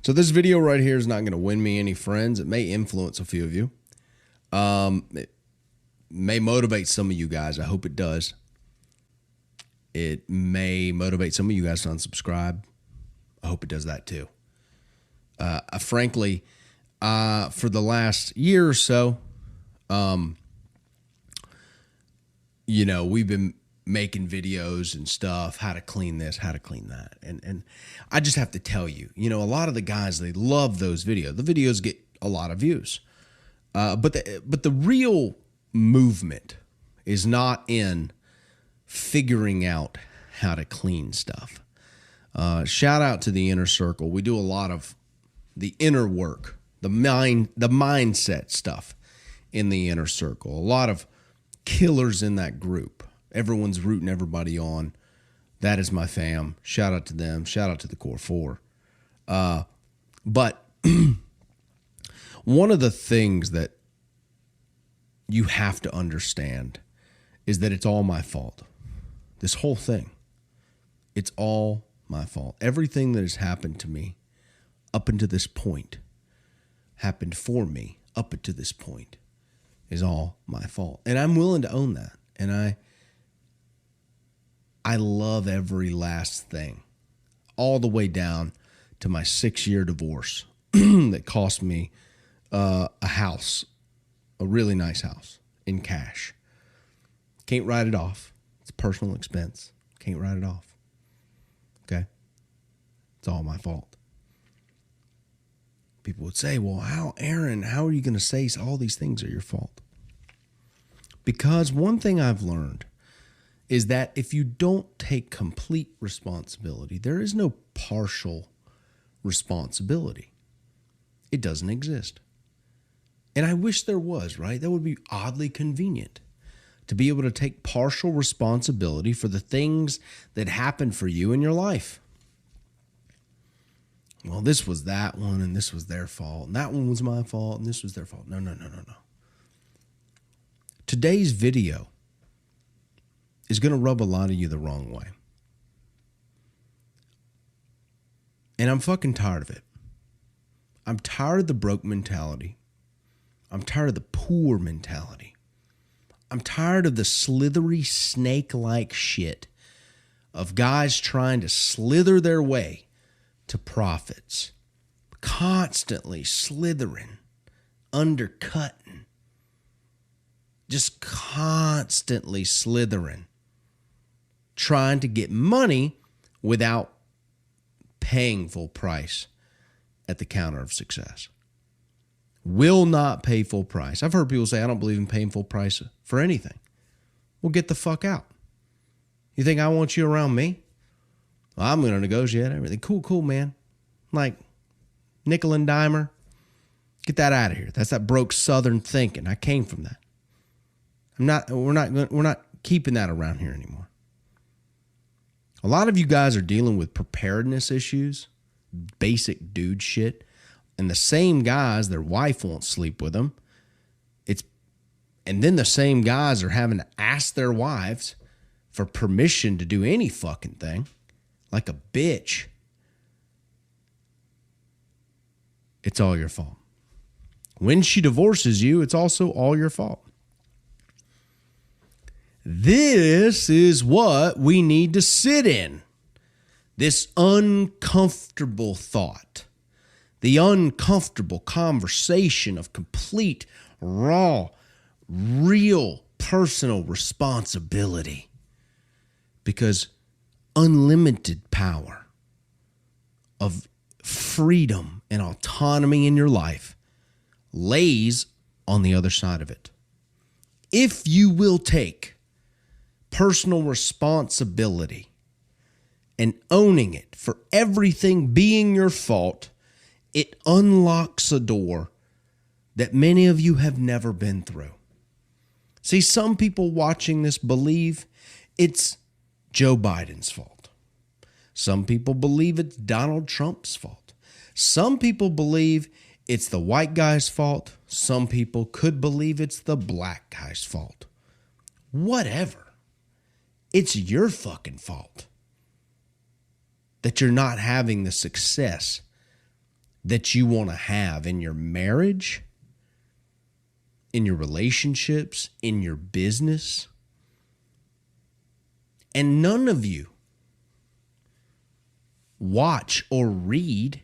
So this video right here is not going to win me any friends. It may influence a few of you. It may motivate some of you guys. I hope it does. It may motivate some of you guys to unsubscribe. I hope it does that too. Frankly, for the last year or so, we've been making videos and stuff, how to clean this, how to clean that. And I just have to tell you, a lot of the guys, they love those videos. The videos get a lot of views. But the real movement is not in figuring out how to clean stuff. Shout out to the Inner Circle. We do a lot of the inner work, the mindset stuff in the Inner Circle. A lot of killers in that group. Everyone's rooting everybody on. That is my fam. Shout out to them. Shout out to the Core 4. But one of the things that you have to understand is that it's all my fault. This whole thing, it's all my fault. Everything that has happened to me up until this point happened for me up until this point is all my fault. And I'm willing to own that. And I love every last thing, all the way down to my 6-year divorce that cost me a house, a really nice house, in cash. Can't write it off. It's a personal expense. Can't write it off. Okay? It's all my fault. People would say, well, Aaron, how are you going to say all these things are your fault? Because one thing I've learned is that if you don't take complete responsibility, there is no partial responsibility. It doesn't exist. And I wish there was, right? That would be oddly convenient to be able to take partial responsibility for the things that happen for you in your life. Well, this was that one, and this was their fault, and that one was my fault, and this was their fault. No. Today's video is going to rub a lot of you the wrong way. And I'm fucking tired of it. I'm tired of the broke mentality. I'm tired of the poor mentality. I'm tired of the slithery snake-like shit of guys trying to slither their way to profits. Constantly slithering, undercutting, just constantly slithering, trying to get money without paying full price at the counter of success. Will not pay full price. I've heard people say, I don't believe in paying full price for anything. Well, get the fuck out. You think I want you around me? Well, I'm going to negotiate everything. Cool, man. Like nickel and dimer. Get that out of here. That's that broke Southern thinking. I came from that. We're not keeping that around here anymore. A lot of you guys are dealing with preparedness issues, basic dude shit. And the same guys, their wife won't sleep with them. And then the same guys are having to ask their wives for permission to do any fucking thing. Like a bitch. It's all your fault. When she divorces you, it's also all your fault. This is what we need to sit in. This uncomfortable thought. The uncomfortable conversation of complete, raw, real, personal responsibility. Because unlimited power of freedom and autonomy in your life lays on the other side of it. If you will take personal responsibility and owning it for everything being your fault, it unlocks a door that many of you have never been through. See, some people watching this believe it's Joe Biden's fault. Some people believe it's Donald Trump's fault. Some people believe it's the white guy's fault. Some people could believe it's the black guy's fault. Whatever. It's your fucking fault that you're not having the success that you want to have in your marriage, in your relationships, in your business. And none of you watch or read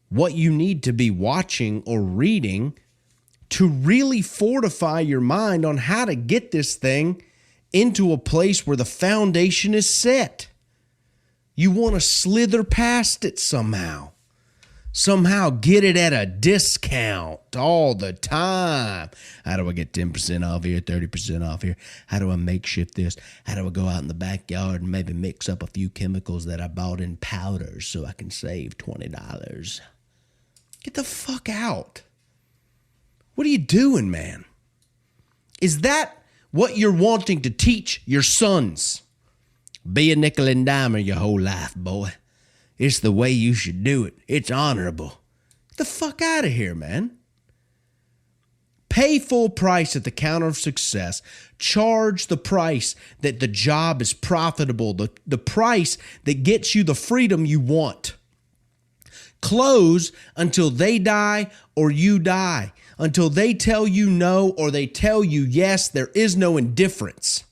what you need to be watching or reading to really fortify your mind on how to get this thing into a place where the foundation is set. You want to slither past it somehow. Somehow get it at a discount all the time. How do I get 10% off here, 30% off here? How do I makeshift this? How do I go out in the backyard and maybe mix up a few chemicals that I bought in powders so I can save $20? Get the fuck out. What are you doing, man? Is that what you're wanting to teach your sons? Be a nickel and dimer your whole life, boy. It's the way you should do it. It's honorable. Get the fuck out of here, man. Pay full price at the counter of success. Charge the price that the job is profitable, the price that gets you the freedom you want. Close until they die or you die. Until they tell you no or they tell you yes. There is no indifference.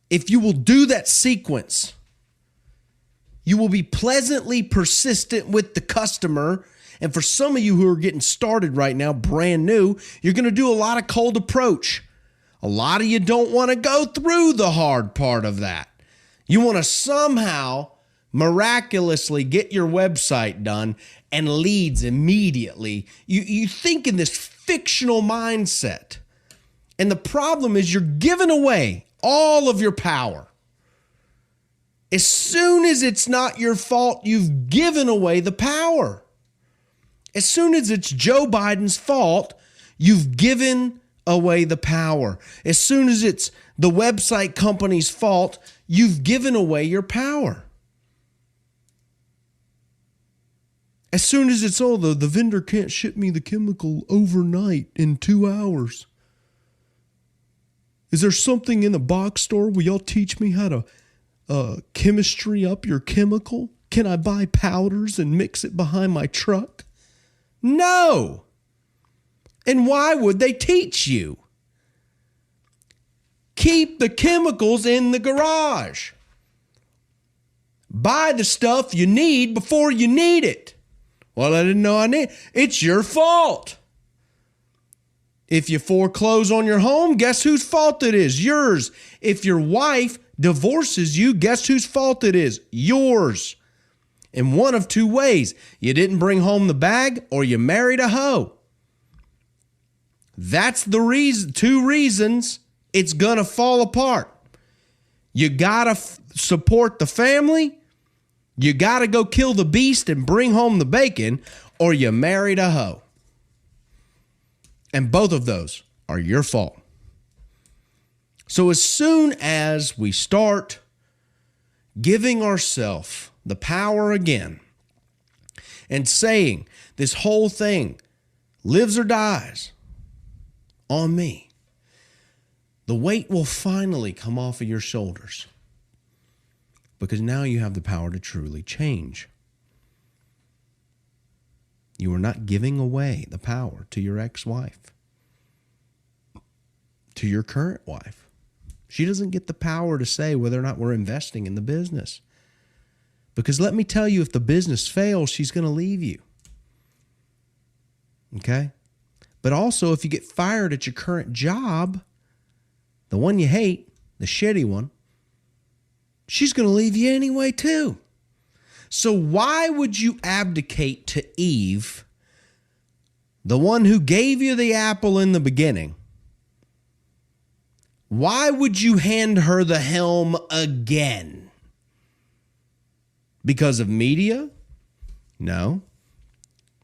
If you will do that sequence, you will be pleasantly persistent with the customer. And for some of you who are getting started right now, brand new, you're going to do a lot of cold approach. A lot of you don't want to go through the hard part of that. You want to somehow miraculously get your website done and leads immediately. You think in this fictional mindset. And the problem is you're giving away all of your power. As soon as it's not your fault, you've given away the power. As soon as it's Joe Biden's fault, you've given away the power. As soon as it's the website company's fault, you've given away your power. As soon as it's, the vendor can't ship me the chemical overnight in 2 hours. Is there something in the box store? Will y'all teach me how to chemistry up your chemical? Can I buy powders and mix it behind my truck? No. And why would they teach you? Keep the chemicals in the garage. Buy the stuff you need before you need it. Well, I didn't know I need it. It's your fault. If you foreclose on your home, guess whose fault it is? Yours. If your wife divorces you, guess whose fault it is? Yours. In one of two ways. You didn't bring home the bag or you married a hoe. That's the reason, two reasons it's going to fall apart. You got to support the family. You got to go kill the beast and bring home the bacon, or you married a hoe. And both of those are your fault. So as soon as we start giving ourselves the power again and saying this whole thing lives or dies on me, the weight will finally come off of your shoulders, because now you have the power to truly change. You are not giving away the power to your ex-wife, to your current wife. She doesn't get the power to say whether or not we're investing in the business. Because let me tell you, if the business fails, she's going to leave you. Okay? But also, if you get fired at your current job, the one you hate, the shitty one, she's going to leave you anyway too. So why would you abdicate to Eve, the one who gave you the apple in the beginning? Why would you hand her the helm again? Because of media? No.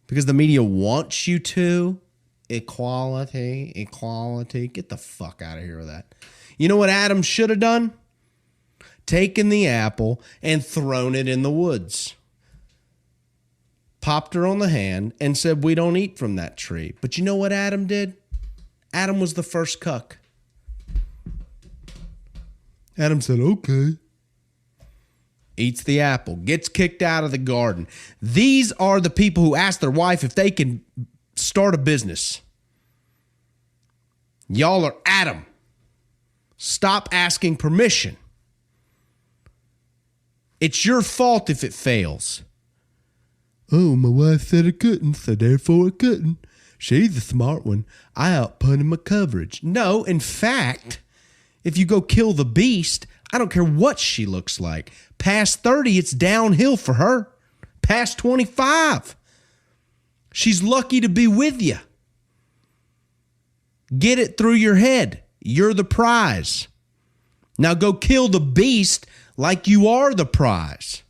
Because the media wants you to. Equality. Get the fuck out of here with that. You know what Adam should have done? Taken the apple and thrown it in the woods. Popped her on the hand and said, we don't eat from that tree. But you know what Adam did? Adam was the first cuck. Adam said, okay. eats the apple, gets kicked out of the garden. These are the people who ask their wife if they can start a business. Y'all are at them. Stop asking permission. It's your fault if it fails. Oh, my wife said I couldn't, so therefore I couldn't. She's the smart one. I outpunted my coverage. No, in fact, if you go kill the beast, I don't care what she looks like. Past 30, it's downhill for her. Past 25, she's lucky to be with you. Get it through your head. You're the prize. Now go kill the beast like you are the prize.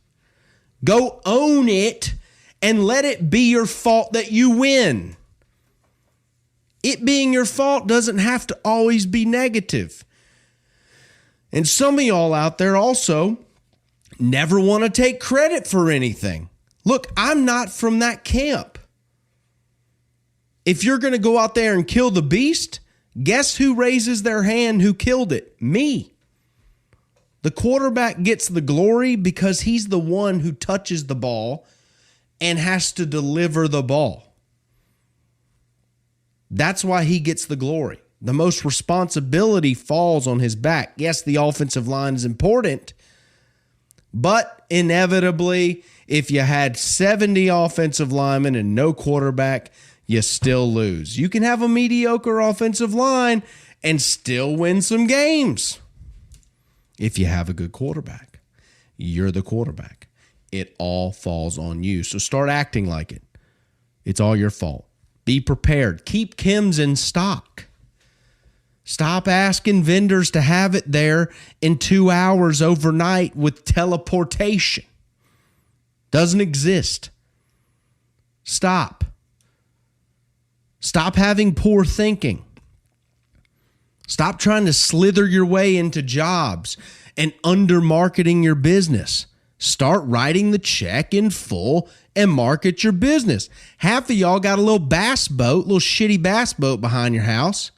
Go own it and let it be your fault that you win. It being your fault doesn't have to always be negative. And some of y'all out there also never want to take credit for anything. Look, I'm not from that camp. If you're going to go out there and kill the beast, guess who raises their hand who killed it? Me. The quarterback gets the glory because he's the one who touches the ball and has to deliver the ball. That's why he gets the glory. The most responsibility falls on his back. Yes, the offensive line is important, but inevitably, if you had 70 offensive linemen and no quarterback, you still lose. You can have a mediocre offensive line and still win some games. If you have a good quarterback, you're the quarterback. It all falls on you. So start acting like it. It's all your fault. Be prepared. Keep chems in stock. Stop asking vendors to have it there in 2 hours overnight with teleportation. Doesn't exist. Stop. Stop having poor thinking. Stop trying to slither your way into jobs and under-marketing your business. Start writing the check in full and market your business. Half of y'all got a little bass boat, little shitty bass boat behind your house.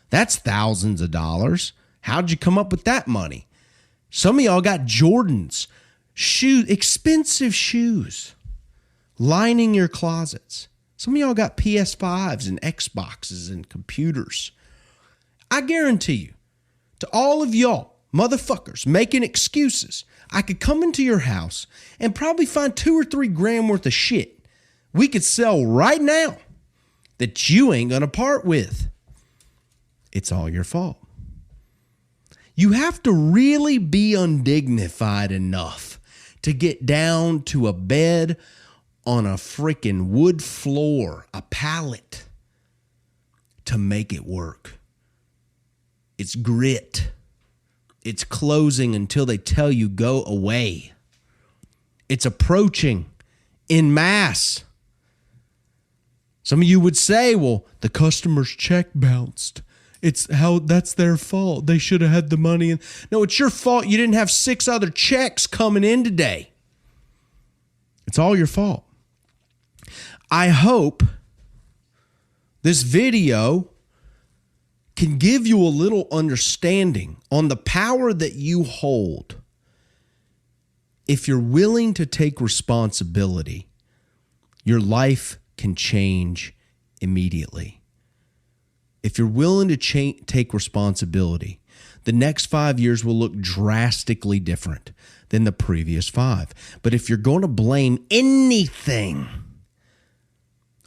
That's thousands of dollars. How'd you come up with that money? Some of y'all got Jordans, shoes, expensive shoes, lining your closets. Some of y'all got PS5s and Xboxes and computers. I guarantee you, to all of y'all motherfuckers making excuses, I could come into your house and probably find 2 or 3 grand worth of shit we could sell right now that you ain't gonna part with. It's all your fault. You have to really be undignified enough to get down to a bed on a freaking wood floor, a pallet, to make it work. It's grit. It's closing until they tell you go away. It's approaching en masse. Some of you would say, well, the customer's check bounced. That's their fault. They should have had the money. No, it's your fault you didn't have 6 other checks coming in today. It's all your fault. I hope this video can give you a little understanding on the power that you hold. If you're willing to take responsibility, your life can change immediately. If you're willing to take responsibility, the next 5 years will look drastically different than the previous 5. But if you're going to blame anything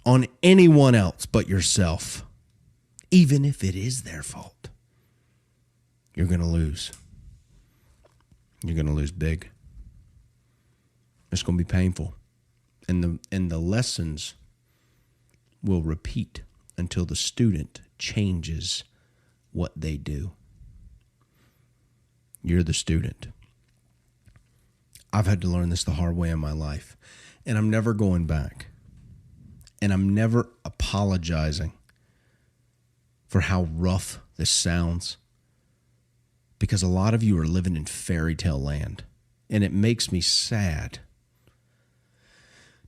on anyone else but yourself, even if it is their fault, you're going to lose. You're going to lose big. It's going to be painful. And the lessons will repeat until the student changes what they do. You're the student. I've had to learn this the hard way in my life, and I'm never going back. And I'm never apologizing for how rough this sounds, because a lot of you are living in fairy tale land, and it makes me sad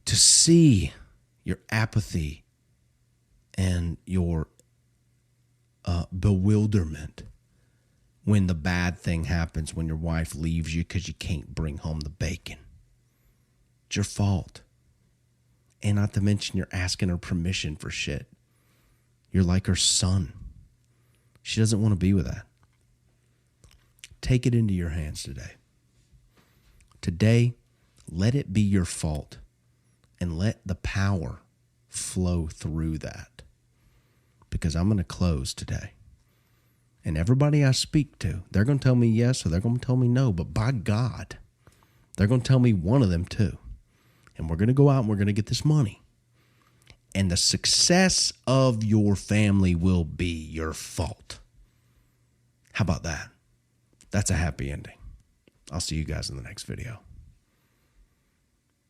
to see your apathy and your bewilderment when the bad thing happens, when your wife leaves you because you can't bring home the bacon. It's your fault. And not to mention you're asking her permission for shit. You're like her son. She doesn't want to be with that. Take it into your hands today. Today, let it be your fault and let the power flow through that. Because I'm going to close today. And everybody I speak to, they're going to tell me yes or they're going to tell me no. But by God, they're going to tell me one of them too. And we're going to go out and we're going to get this money. And the success of your family will be your fault. How about that? That's a happy ending. I'll see you guys in the next video.